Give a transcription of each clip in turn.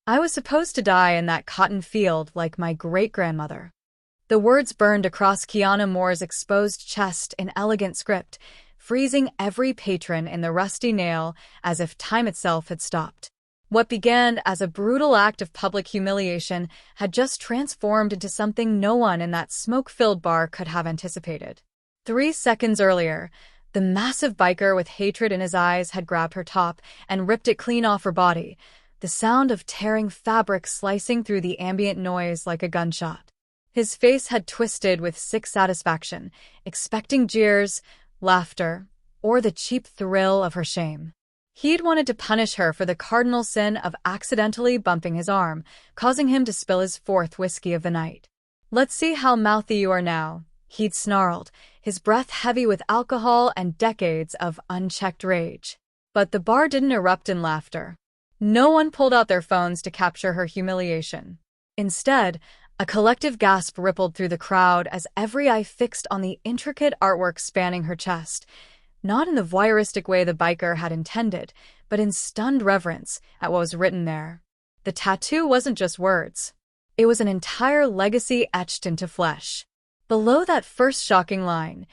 I was supposed to die in that cotton field like my great-grandmother. The words burned across Kiana Moore's exposed chest in elegant script, freezing every patron in the rusty nail as if time itself had stopped. What began as a brutal act of public humiliation had just transformed into something no one in that smoke-filled bar could have anticipated. 3 seconds earlier, the massive biker with hatred in his eyes had grabbed her top and ripped it clean off her body, the sound of tearing fabric slicing through the ambient noise like a gunshot. His face had twisted with sick satisfaction, expecting jeers, laughter, or the cheap thrill of her shame. He'd wanted to punish her for the cardinal sin of accidentally bumping his arm, causing him to spill his fourth whiskey of the night. "Let's see how mouthy you are now," he'd snarled, his breath heavy with alcohol and decades of unchecked rage. But the bar didn't erupt in laughter. No one pulled out their phones to capture her humiliation. Instead, a collective gasp rippled through the crowd as every eye fixed on the intricate artwork spanning her chest, not in the voyeuristic way the biker had intended, but in stunned reverence at what was written there. The tattoo wasn't just words. It was an entire legacy etched into flesh. Below that first shocking line,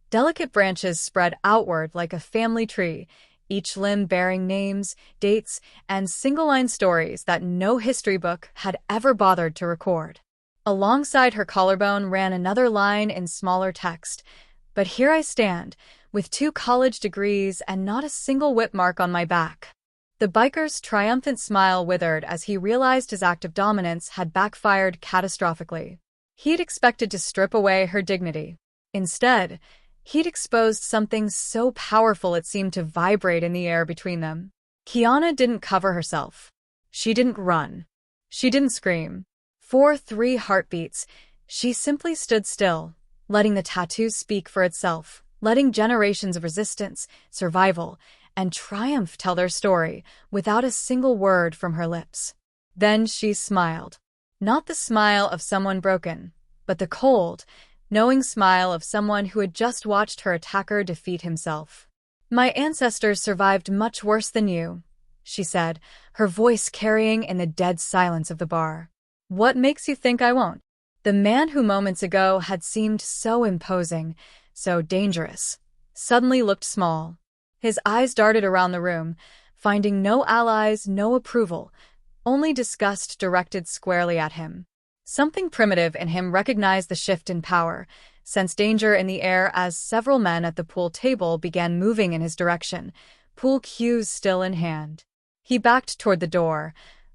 delicate branches spread outward like a family tree, each limb bearing names, dates, and single-line stories that no history book had ever bothered to record. Alongside her collarbone ran another line in smaller text, "But here I stand, with 2 college degrees and not a single whip mark on my back." The biker's triumphant smile withered as he realized his act of dominance had backfired catastrophically. He'd expected to strip away her dignity. Instead, he'd exposed something so powerful it seemed to vibrate in the air between them. Kiana didn't cover herself. She didn't run. She didn't scream. For 3 heartbeats, she simply stood still, letting the tattoo speak for itself, letting generations of resistance, survival, and triumph tell their story without a single word from her lips. Then she smiled. Not the smile of someone broken, but the cold, knowing smile of someone who had just watched her attacker defeat himself. "My ancestors survived much worse than you," she said, her voice carrying in the dead silence of the bar. "What makes you think I won't?" The man who moments ago had seemed so imposing, so dangerous, suddenly looked small. His eyes darted around the room, finding no allies, no approval, only disgust directed squarely at him. Something primitive in him recognized the shift in power, sensed danger in the air as several men at the pool table began moving in his direction, pool cues still in hand. He backed toward the door,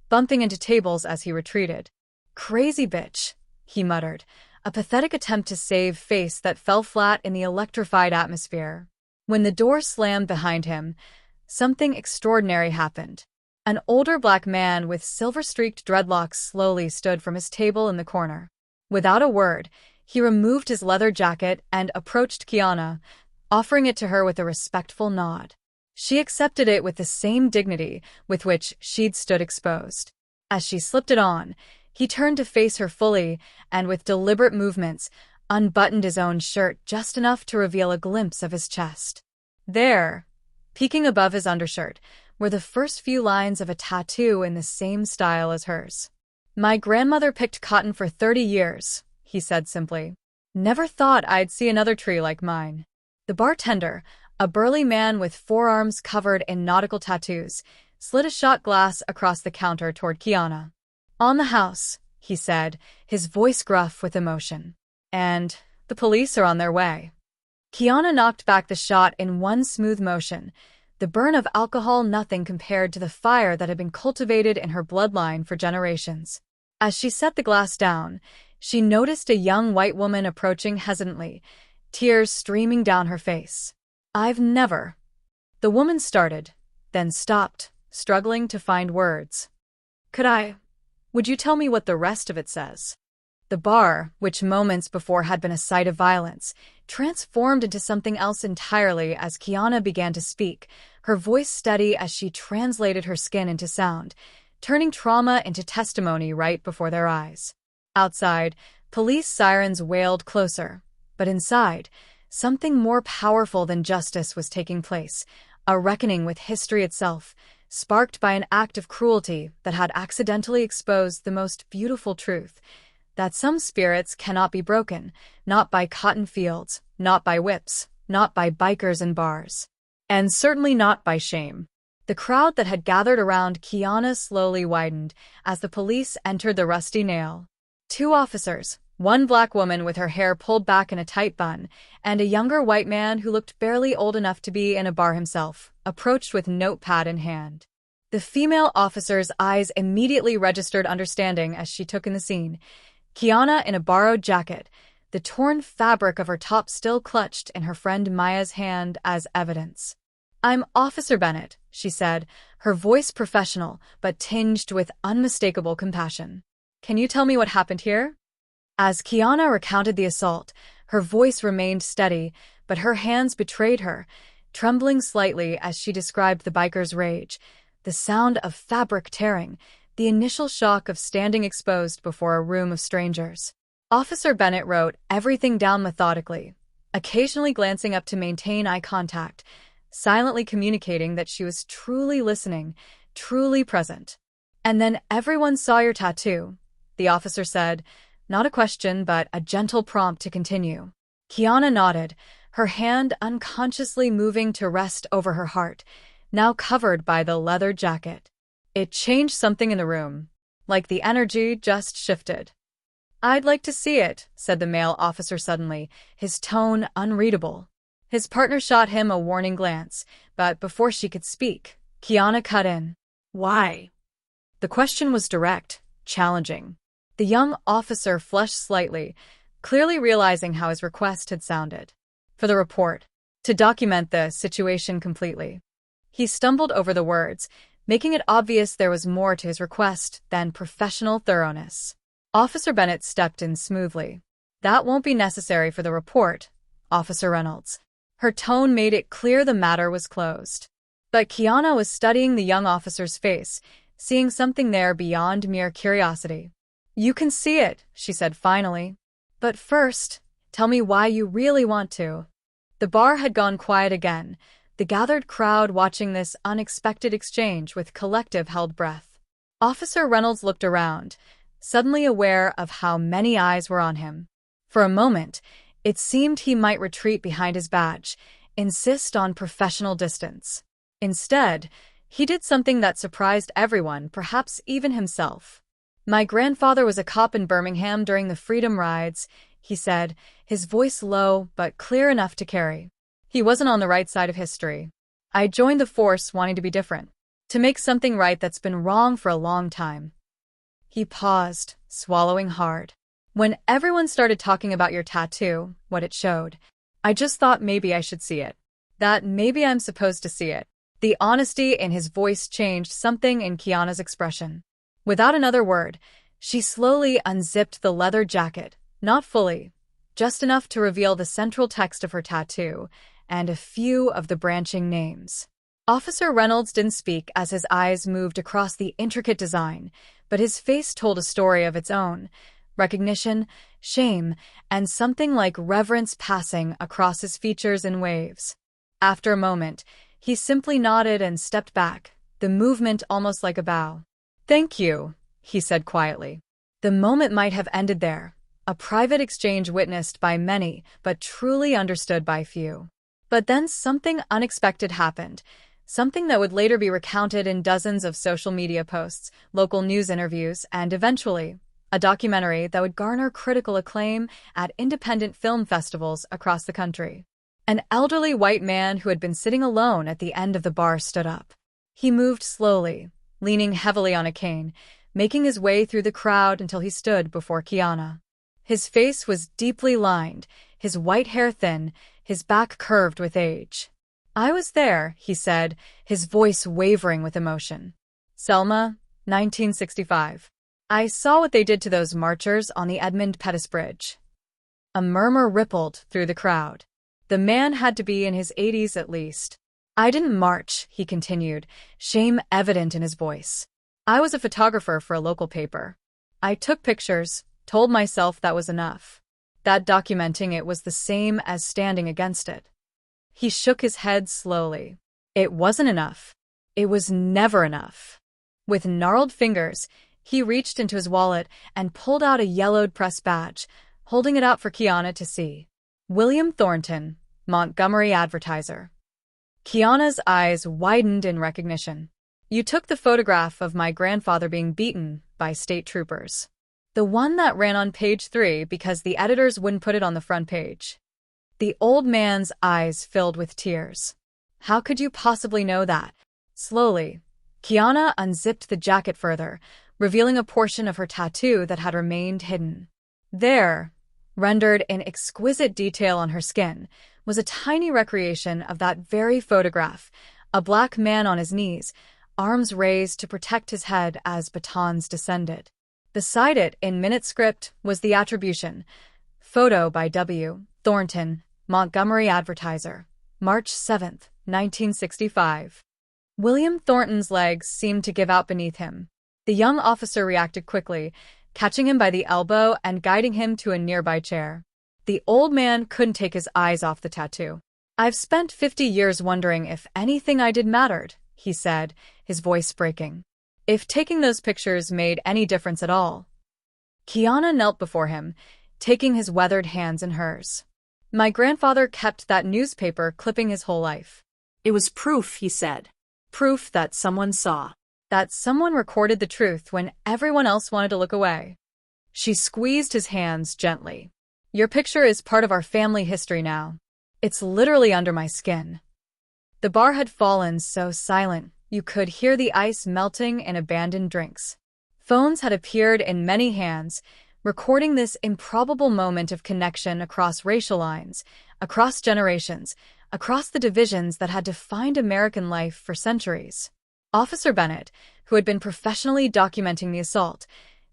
bumping into tables as he retreated. "Crazy bitch," he muttered, a pathetic attempt to save face that fell flat in the electrified atmosphere. When the door slammed behind him, something extraordinary happened. An older black man with silver-streaked dreadlocks slowly stood from his table in the corner. Without a word, he removed his leather jacket and approached Kiana, offering it to her with a respectful nod. She accepted it with the same dignity with which she'd stood exposed. As she slipped it on, he turned to face her fully and, with deliberate movements, unbuttoned his own shirt just enough to reveal a glimpse of his chest. There, peeking above his undershirt, were the first few lines of a tattoo in the same style as hers. "My grandmother picked cotton for 30 years, he said simply. "Never thought I'd see another tree like mine." The bartender, a burly man with forearms covered in nautical tattoos, slid a shot glass across the counter toward Kiana. "On the house," he said, his voice gruff with emotion. "And the police are on their way." Kiana knocked back the shot in one smooth motion, the burn of alcohol nothing compared to the fire that had been cultivated in her bloodline for generations. As she set the glass down, she noticed a young white woman approaching hesitantly, tears streaming down her face. "I've never—" The woman started, then stopped, struggling to find words. Would you tell me what the rest of it says?" The bar, which moments before had been a site of violence, transformed into something else entirely as Kiana began to speak, her voice steady as she translated her skin into sound, turning trauma into testimony right before their eyes. Outside, police sirens wailed closer, but inside, something more powerful than justice was taking place, a reckoning with history itself, sparked by an act of cruelty that had accidentally exposed the most beautiful truth, that some spirits cannot be broken, not by cotton fields, not by whips, not by bikers and bars, and certainly not by shame. The crowd that had gathered around Kiana slowly widened as the police entered the Rusty Nail. Two officers, one black woman with her hair pulled back in a tight bun, and a younger white man who looked barely old enough to be in a bar himself, approached with notepad in hand. The female officer's eyes immediately registered understanding as she took in the scene. Kiana in a borrowed jacket, the torn fabric of her top still clutched in her friend Maya's hand as evidence. "I'm Officer Bennett," she said, her voice professional but tinged with unmistakable compassion. "Can you tell me what happened here?" As Kiana recounted the assault, her voice remained steady, but her hands betrayed her, trembling slightly as she described the biker's rage, the sound of fabric tearing, the initial shock of standing exposed before a room of strangers. Officer Bennett wrote everything down methodically, occasionally glancing up to maintain eye contact, silently communicating that she was truly listening, truly present. "And then everyone saw your tattoo," the officer said, not a question but a gentle prompt to continue. Kiana nodded, her hand unconsciously moving to rest over her heart, now covered by the leather jacket. It changed something in the room, like the energy just shifted. "I'd like to see it," said the male officer suddenly, his tone unreadable. His partner shot him a warning glance, but before she could speak, Kiana cut in. "Why?" The question was direct, challenging. The young officer flushed slightly, clearly realizing how his request had sounded. "For the report. To document the situation completely." He stumbled over the words, making it obvious there was more to his request than professional thoroughness. Officer Bennett stepped in smoothly. "That won't be necessary for the report, Officer Reynolds." Her tone made it clear the matter was closed. But Kiana was studying the young officer's face, seeing something there beyond mere curiosity. "You can see it," she said finally. "But first, tell me why you really want to." The bar had gone quiet again, the gathered crowd watching this unexpected exchange with collective held breath. Officer Reynolds looked around, suddenly aware of how many eyes were on him. For a moment, it seemed he might retreat behind his badge, insist on professional distance. Instead, he did something that surprised everyone, perhaps even himself. "My grandfather was a cop in Birmingham during the Freedom Rides," he said, his voice low but clear enough to carry. "He wasn't on the right side of history. I joined the force wanting to be different, to make something right that's been wrong for a long time." He paused, swallowing hard. "When everyone started talking about your tattoo, what it showed, I just thought maybe I should see it. That maybe I'm supposed to see it." The honesty in his voice changed something in Kiana's expression. Without another word, she slowly unzipped the leather jacket, not fully, just enough to reveal the central text of her tattoo and a few of the branching names. Officer Reynolds didn't speak as his eyes moved across the intricate design, but his face told a story of its own, recognition, shame, and something like reverence passing across his features in waves. After a moment, he simply nodded and stepped back, the movement almost like a bow. "Thank you," he said quietly. The moment might have ended there, a private exchange witnessed by many but truly understood by few. But then something unexpected happened, something that would later be recounted in dozens of social media posts, local news interviews, and eventually, a documentary that would garner critical acclaim at independent film festivals across the country. An elderly white man who had been sitting alone at the end of the bar stood up. He moved slowly, leaning heavily on a cane, making his way through the crowd until he stood before Kiana. His face was deeply lined, his white hair thin, his back curved with age. "I was there," he said, his voice wavering with emotion. "Selma, 1965. I saw what they did to those marchers on the Edmund Pettus Bridge." A murmur rippled through the crowd. The man had to be in his 80s at least. "I didn't march," he continued, shame evident in his voice. "I was a photographer for a local paper. I took pictures, told myself that was enough. That documenting it was the same as standing against it." He shook his head slowly. "It wasn't enough. It was never enough. With gnarled fingers, he reached into his wallet and pulled out a yellowed press badge, holding it out for Kiana to see. William Thornton, Montgomery Advertiser. Kiana's eyes widened in recognition. You took the photograph of my grandfather being beaten by state troopers. The one that ran on page 3 because the editors wouldn't put it on the front page. The old man's eyes filled with tears. How could you possibly know that? Slowly, Kiana unzipped the jacket further, revealing a portion of her tattoo that had remained hidden. There, rendered in exquisite detail on her skin, was a tiny recreation of that very photograph, a black man on his knees, arms raised to protect his head as batons descended. Beside it, in minute script, was the attribution. Photo by W. Thornton, Montgomery Advertiser, March 7, 1965. William Thornton's legs seemed to give out beneath him. The young officer reacted quickly, catching him by the elbow and guiding him to a nearby chair. The old man couldn't take his eyes off the tattoo. I've spent 50 years wondering if anything I did mattered, he said, his voice breaking. If taking those pictures made any difference at all. Kiana knelt before him, taking his weathered hands in hers. My grandfather kept that newspaper clipping his whole life. It was proof, he said. Proof that someone saw. That someone recorded the truth when everyone else wanted to look away. She squeezed his hands gently. Your picture is part of our family history now. It's literally under my skin. The bar had fallen so silent, you could hear the ice melting in abandoned drinks. Phones had appeared in many hands, recording this improbable moment of connection across racial lines, across generations, across the divisions that had defined American life for centuries. Officer Bennett, who had been professionally documenting the assault,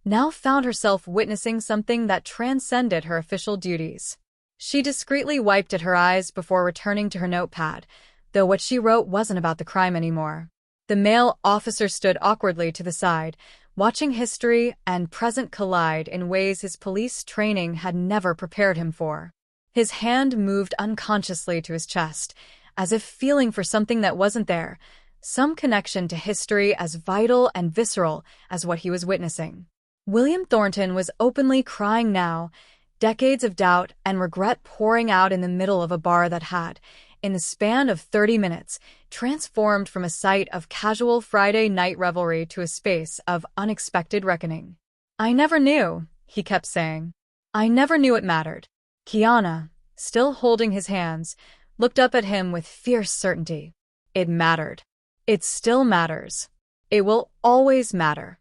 now found herself witnessing something that transcended her official duties. She discreetly wiped at her eyes before returning to her notepad, though what she wrote wasn't about the crime anymore. The male officer stood awkwardly to the side, watching history and present collide in ways his police training had never prepared him for. His hand moved unconsciously to his chest, as if feeling for something that wasn't there, some connection to history as vital and visceral as what he was witnessing. William Thornton was openly crying now, decades of doubt and regret pouring out in the middle of a bar that had, in the span of 30 minutes, transformed from a site of casual Friday night revelry to a space of unexpected reckoning. I never knew, he kept saying. I never knew it mattered. Kiana, still holding his hands, looked up at him with fierce certainty. It mattered. It still matters. It will always matter.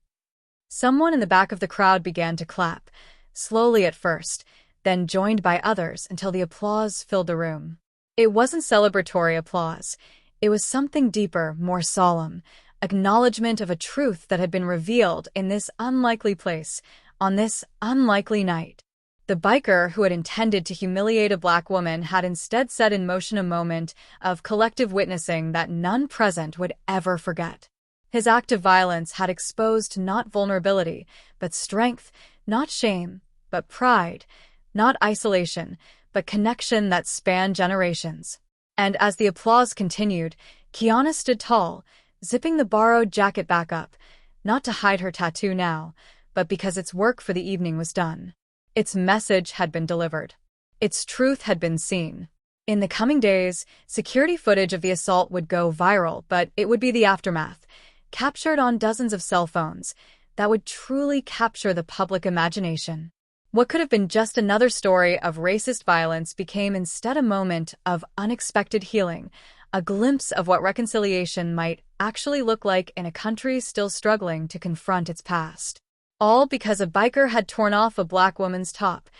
Someone in the back of the crowd began to clap, slowly at first, then joined by others until the applause filled the room. It wasn't celebratory applause. It was something deeper, more solemn, acknowledgement of a truth that had been revealed in this unlikely place, on this unlikely night. The biker who had intended to humiliate a black woman had instead set in motion a moment of collective witnessing that none present would ever forget. His act of violence had exposed not vulnerability, but strength, not shame, but pride, not isolation, but connection that spanned generations. And as the applause continued, Kiana stood tall, zipping the borrowed jacket back up, not to hide her tattoo now, but because its work for the evening was done. Its message had been delivered. Its truth had been seen. In the coming days, security footage of the assault would go viral, but it would be the aftermath, captured on dozens of cell phones, that would truly capture the public imagination. What could have been just another story of racist violence became instead a moment of unexpected healing, a glimpse of what reconciliation might actually look like in a country still struggling to confront its past. All because a biker had torn off a black woman's top,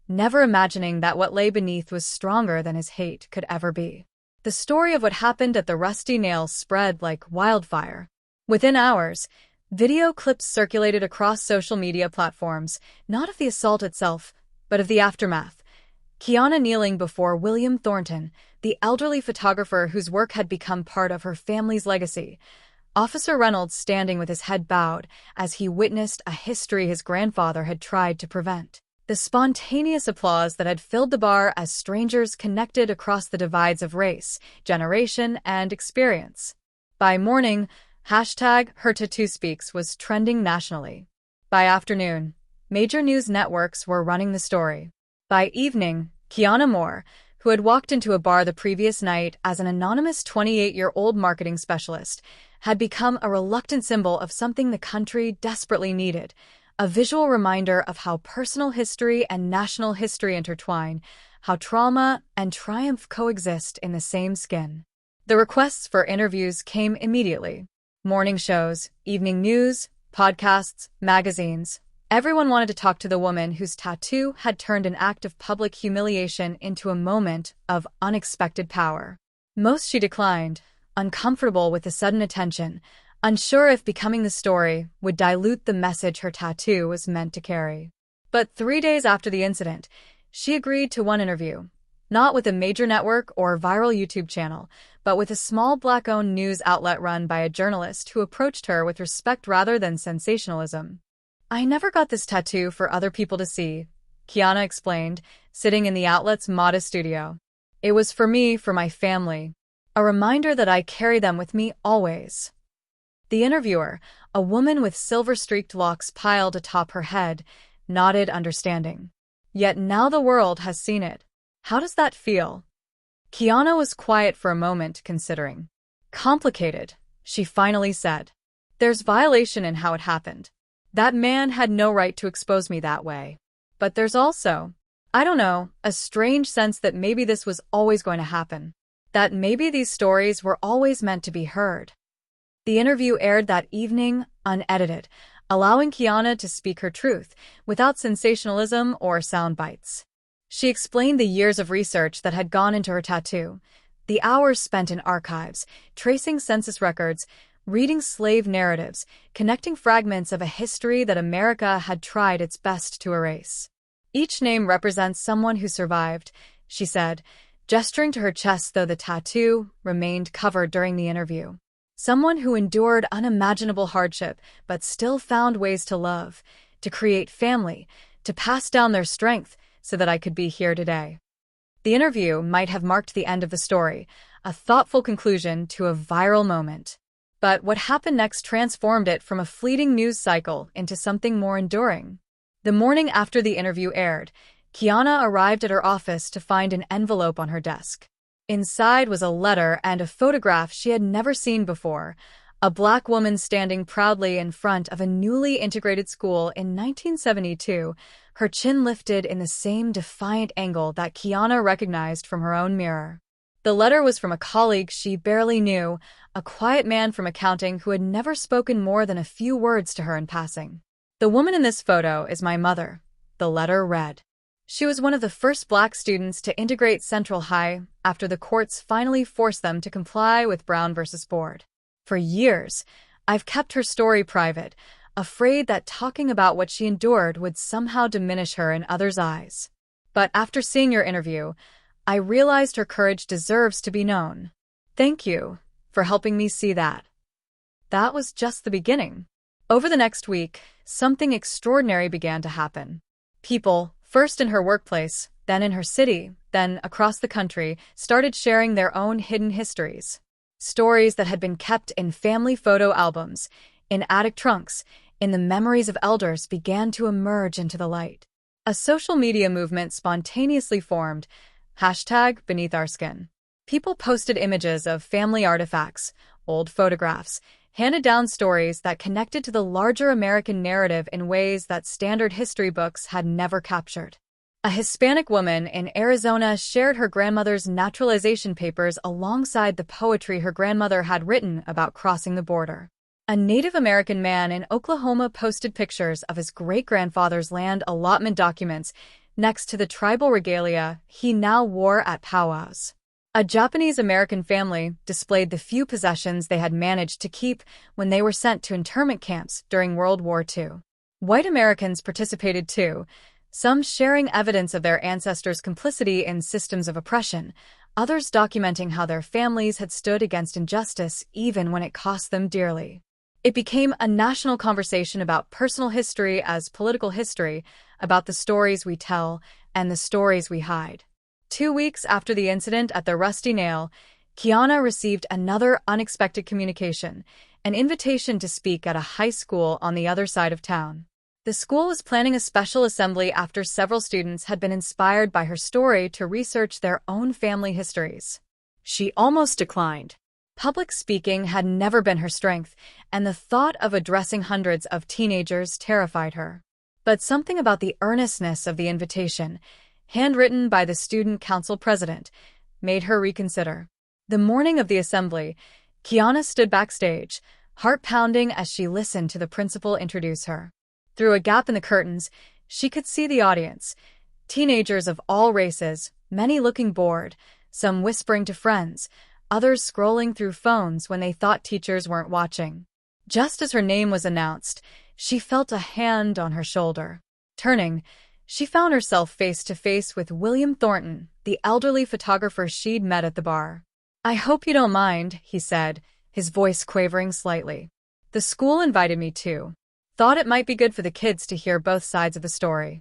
never imagining that what lay beneath was stronger than his hate could ever be. The story of what happened at the Rusty Nail spread like wildfire. Within hours, video clips circulated across social media platforms, not of the assault itself, but of the aftermath. Kiana kneeling before William Thornton, the elderly photographer whose work had become part of her family's legacy. Officer Reynolds standing with his head bowed as he witnessed a history his grandfather had tried to prevent. The spontaneous applause that had filled the bar as strangers connected across the divides of race, generation, and experience. By morning, #HerTattooSpeaks was trending nationally. By afternoon, major news networks were running the story. By evening, Kiana Moore, who had walked into a bar the previous night as an anonymous 28-year-old marketing specialist, had become a reluctant symbol of something the country desperately needed, a visual reminder of how personal history and national history intertwine, how trauma and triumph coexist in the same skin. The requests for interviews came immediately. Morning shows, evening news, podcasts, magazines. Everyone wanted to talk to the woman whose tattoo had turned an act of public humiliation into a moment of unexpected power. Most she declined, uncomfortable with the sudden attention, unsure if becoming the story would dilute the message her tattoo was meant to carry. But 3 days after the incident, she agreed to one interview, not with a major network or viral YouTube channel, but with a small Black-owned news outlet run by a journalist who approached her with respect rather than sensationalism. "I never got this tattoo for other people to see," Kiana explained, sitting in the outlet's modest studio. "It was for me, for my family. A reminder that I carry them with me always." The interviewer, a woman with silver-streaked locks piled atop her head, nodded understanding. "Yet now the world has seen it. How does that feel?" Kiana was quiet for a moment, considering. "Complicated," she finally said. "There's violation in how it happened. That man had no right to expose me that way. But there's also, I don't know, a strange sense that maybe this was always going to happen. That maybe these stories were always meant to be heard." The interview aired that evening, unedited, allowing Kiana to speak her truth, without sensationalism or sound bites. She explained the years of research that had gone into her tattoo, the hours spent in archives, tracing census records, reading slave narratives, connecting fragments of a history that America had tried its best to erase. "Each name represents someone who survived," she said, gesturing to her chest though the tattoo remained covered during the interview. "Someone who endured unimaginable hardship but still found ways to love, to create family, to pass down their strength so that I could be here today." The interview might have marked the end of the story, a thoughtful conclusion to a viral moment. But what happened next transformed it from a fleeting news cycle into something more enduring. The morning after the interview aired, Kiana arrived at her office to find an envelope on her desk. Inside was a letter and a photograph she had never seen before, a Black woman standing proudly in front of a newly integrated school in 1972, her chin lifted in the same defiant angle that Kiana recognized from her own mirror. The letter was from a colleague she barely knew, a quiet man from accounting who had never spoken more than a few words to her in passing. "The woman in this photo is my mother," the letter read. "She was one of the first Black students to integrate Central High after the courts finally forced them to comply with Brown versus Board. For years, I've kept her story private, afraid that talking about what she endured would somehow diminish her in others' eyes. But after seeing your interview, I realized her courage deserves to be known. Thank you for helping me see that." That was just the beginning. Over the next week, something extraordinary began to happen. People, first in her workplace, then in her city, then across the country, started sharing their own hidden histories. Stories that had been kept in family photo albums, in attic trunks, in the memories of elders began to emerge into the light. A social media movement spontaneously formed, #BeneathOurSkin. People posted images of family artifacts, old photographs, handed down stories that connected to the larger American narrative in ways that standard history books had never captured. A Hispanic woman in Arizona shared her grandmother's naturalization papers alongside the poetry her grandmother had written about crossing the border. A Native American man in Oklahoma posted pictures of his great-grandfather's land allotment documents next to the tribal regalia he now wore at powwows. A Japanese-American family displayed the few possessions they had managed to keep when they were sent to internment camps during World War II. White Americans participated too, some sharing evidence of their ancestors' complicity in systems of oppression, others documenting how their families had stood against injustice even when it cost them dearly. It became a national conversation about personal history as political history, about the stories we tell and the stories we hide. 2 weeks after the incident at the Rusty Nail, Kiana received another unexpected communication, an invitation to speak at a high school on the other side of town. The school was planning a special assembly after several students had been inspired by her story to research their own family histories. She almost declined. Public speaking had never been her strength, and the thought of addressing hundreds of teenagers terrified her. But something about the earnestness of the invitation, handwritten by the student council president, made her reconsider. The morning of the assembly, Kiana stood backstage, heart pounding as she listened to the principal introduce her. Through a gap in the curtains, she could see the audience, teenagers of all races, many looking bored, some whispering to friends, others scrolling through phones when they thought teachers weren't watching. Just as her name was announced, she felt a hand on her shoulder. Turning, she found herself face to face with William Thornton, the elderly photographer she'd met at the bar. "I hope you don't mind," he said, his voice quavering slightly. "The school invited me too. Thought it might be good for the kids to hear both sides of the story."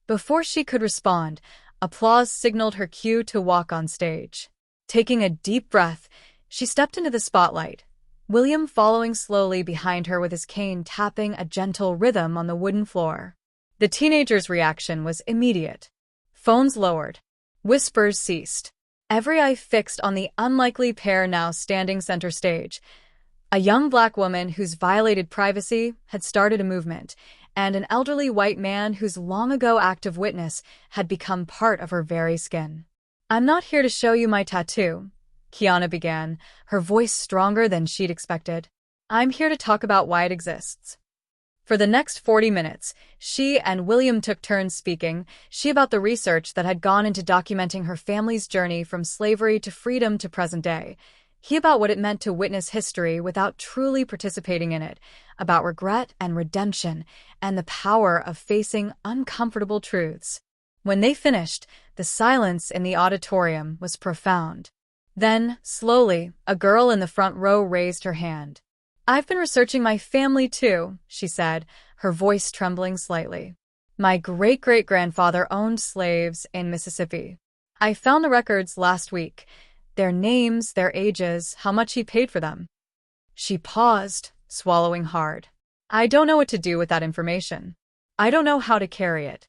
Before she could respond, applause signaled her cue to walk on stage. Taking a deep breath, she stepped into the spotlight, William following slowly behind her with his cane tapping a gentle rhythm on the wooden floor. The teenager's reaction was immediate. Phones lowered. Whispers ceased. Every eye fixed on the unlikely pair now standing center stage. A young black woman whose violated privacy had started a movement, and an elderly white man whose long-ago active witness had become part of her very skin. "I'm not here to show you my tattoo," Kiana began, her voice stronger than she'd expected. "I'm here to talk about why it exists." For the next 40 minutes, she and William took turns speaking, she about the research that had gone into documenting her family's journey from slavery to freedom to present day, he about what it meant to witness history without truly participating in it, about regret and redemption, and the power of facing uncomfortable truths. When they finished, the silence in the auditorium was profound. Then, slowly, a girl in the front row raised her hand. "I've been researching my family too," she said, her voice trembling slightly. "My great-great-grandfather owned slaves in Mississippi. I found the records last week. Their names, their ages, how much he paid for them." She paused, swallowing hard. "I don't know what to do with that information. I don't know how to carry it."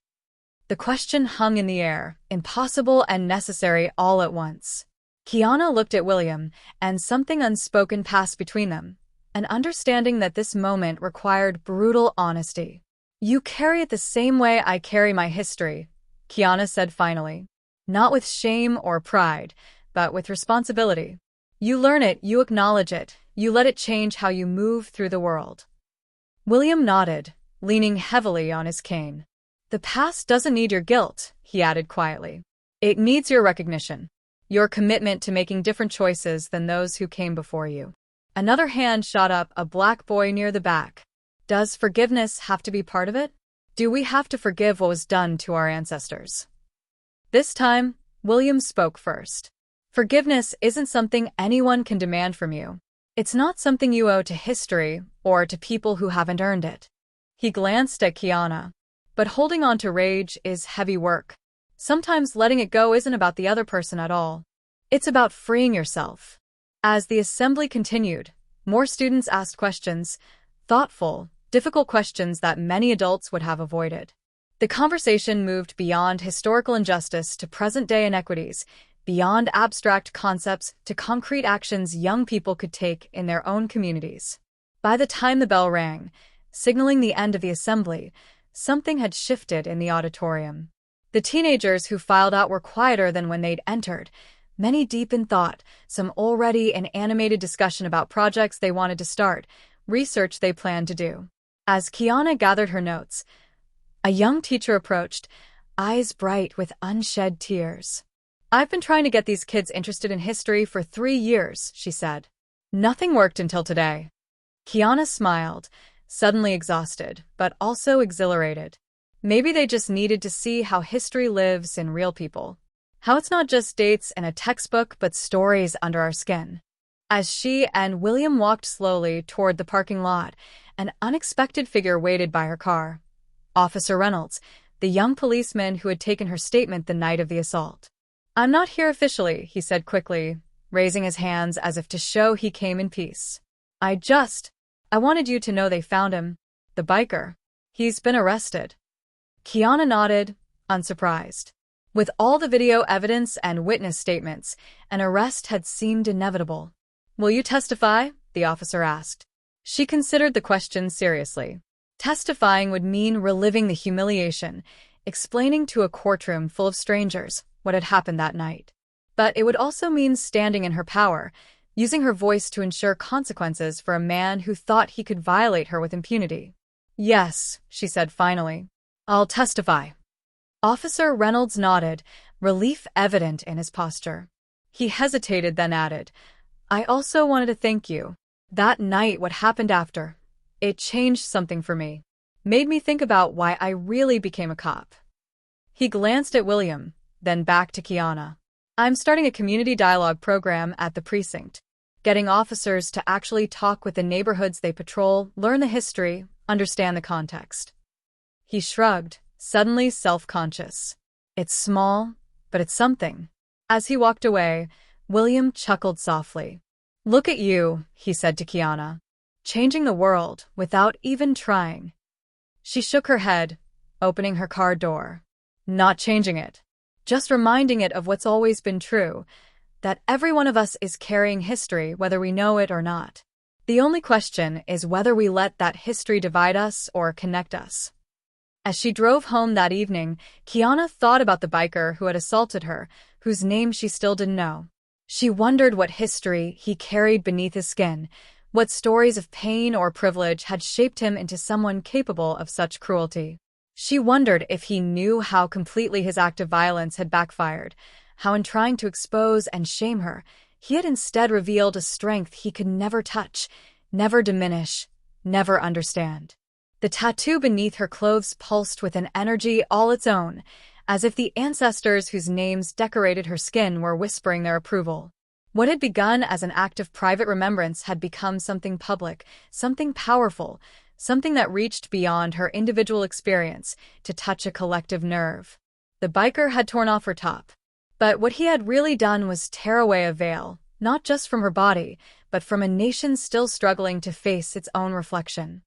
The question hung in the air, impossible and necessary all at once. Kiana looked at William, and something unspoken passed between them, an understanding that this moment required brutal honesty. "You carry it the same way I carry my history," Kiana said finally. "Not with shame or pride, but with responsibility. You learn it, you acknowledge it, you let it change how you move through the world." William nodded, leaning heavily on his cane. "The past doesn't need your guilt," he added quietly. "It needs your recognition, your commitment to making different choices than those who came before you." Another hand shot up, a black boy near the back. "Does forgiveness have to be part of it? Do we have to forgive what was done to our ancestors?" This time, William spoke first. "Forgiveness isn't something anyone can demand from you. It's not something you owe to history or to people who haven't earned it." He glanced at Kiana. "But holding on to rage is heavy work. Sometimes letting it go isn't about the other person at all. It's about freeing yourself." As the assembly continued, more students asked questions, thoughtful, difficult questions that many adults would have avoided. The conversation moved beyond historical injustice to present-day inequities, beyond abstract concepts to concrete actions young people could take in their own communities. By the time the bell rang, signaling the end of the assembly, something had shifted in the auditorium. The teenagers who filed out were quieter than when they'd entered, many deep in thought, some already in animated discussion about projects they wanted to start, research they planned to do. As Kiana gathered her notes, a young teacher approached, eyes bright with unshed tears. "I've been trying to get these kids interested in history for 3 years," she said. "Nothing worked until today." Kiana smiled, suddenly exhausted, but also exhilarated. Maybe they just needed to see how history lives in real people. How it's not just dates in a textbook, but stories under our skin. As she and William walked slowly toward the parking lot, an unexpected figure waited by her car. Officer Reynolds, the young policeman who had taken her statement the night of the assault. "I'm not here officially," he said quickly, raising his hands as if to show he came in peace. I wanted you to know they found him. The biker. He's been arrested." Kiana nodded, unsurprised. With all the video evidence and witness statements, an arrest had seemed inevitable. "Will you testify?" the officer asked. She considered the question seriously. Testifying would mean reliving the humiliation, explaining to a courtroom full of strangers what had happened that night. But it would also mean standing in her power, using her voice to ensure consequences for a man who thought he could violate her with impunity. "Yes," she said finally. "I'll testify." Officer Reynolds nodded, relief evident in his posture. He hesitated, then added, "I also wanted to thank you. That night, what happened after, it changed something for me. Made me think about why I really became a cop." He glanced at William, then back to Kiana. "I'm starting a community dialogue program at the precinct, getting officers to actually talk with the neighborhoods they patrol, learn the history, understand the context." He shrugged, suddenly self-conscious. "It's small, but it's something." As he walked away, William chuckled softly. "Look at you," he said to Kiana. "Changing the world without even trying." She shook her head, opening her car door. "Not changing it. Just reminding it of what's always been true, that every one of us is carrying history whether we know it or not. The only question is whether we let that history divide us or connect us." As she drove home that evening, Kiana thought about the biker who had assaulted her, whose name she still didn't know. She wondered what history he carried beneath his skin, what stories of pain or privilege had shaped him into someone capable of such cruelty. She wondered if he knew how completely his act of violence had backfired, how in trying to expose and shame her, he had instead revealed a strength he could never touch, never diminish, never understand. The tattoo beneath her clothes pulsed with an energy all its own, as if the ancestors whose names decorated her skin were whispering their approval. What had begun as an act of private remembrance had become something public, something powerful, something that reached beyond her individual experience to touch a collective nerve. The biker had torn off her top. But what he had really done was tear away a veil, not just from her body, but from a nation still struggling to face its own reflection.